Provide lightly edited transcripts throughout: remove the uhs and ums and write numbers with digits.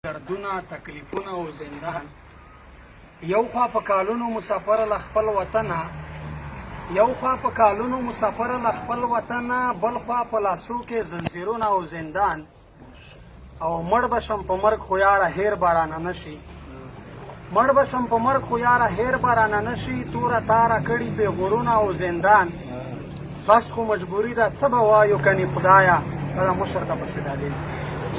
دردونه تکلیفونه او زندان یو خوا په کالونو مسافر له خپل وطنه بل خوا په لاسو کې زنځیرونه او زندان او مړ به شم په مرګ خو یاره هیر بارانه نشي توره تاره کړي پې غرونه او زندان بس خو مجبوري ده څه به وایو کنې خدایه دا مشر ته پسې ډالې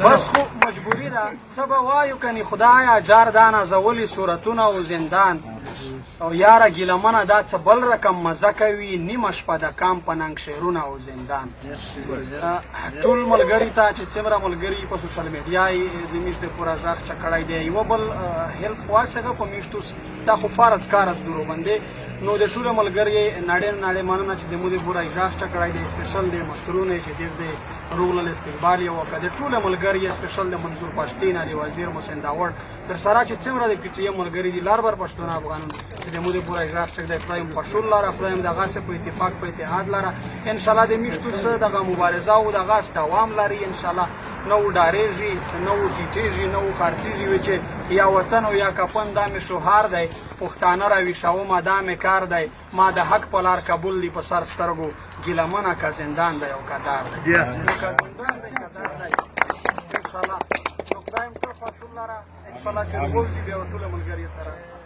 بس خو مجبوري ده څه به وایو کنې خدایه جار دا نازولي صورتونه او زندان او یاره ګیلمنه دا څه بل رقم مزه کوي نیمه شپه د کام په ننګ شعرونه او زندان ټول ملګري ته چې څومره ملګري په سوشل میډیا یې د میشتې پوره غږ چه کړی دی یوه بل هیلپ واسګه په میشتو دا خو فرض کار درو باندې نو د ټولو ملګري نړۍ مننه چې د مودې پوره غږ چه کړی دی سپیشل دی مشرونه چې ډېر دی روغلل استقبال یې وکړه د ټولو ملګري سپیشل د منظور پښتین علي وزیر محسن داوړ تر سره چې څومره د پی ټي ایم ملګري دي لار بر پښتون افغانان چې د مودې پوره غږ چه دی خدای مو پښول لاره خدای مو دغه په اتفاق په اتحاد لاره ان شاء الله د میشتو سره دغه مبارزه او دغه دوام لري ان شاء الله نو ډارېږي نو ټیټېږي نو خرڅېږي وي چې یا وطن او یا کفن دا مې شوهار دی پښتانه راویښومه دا مې کار دی ما د حق په لار قبول دی په سر سترګو ګیلمنه که زندان دی او که دار دی انشاءالله نو خدای م ټول پښول لره انشاءالله چې وګورځي بیا ټوله ملګري سره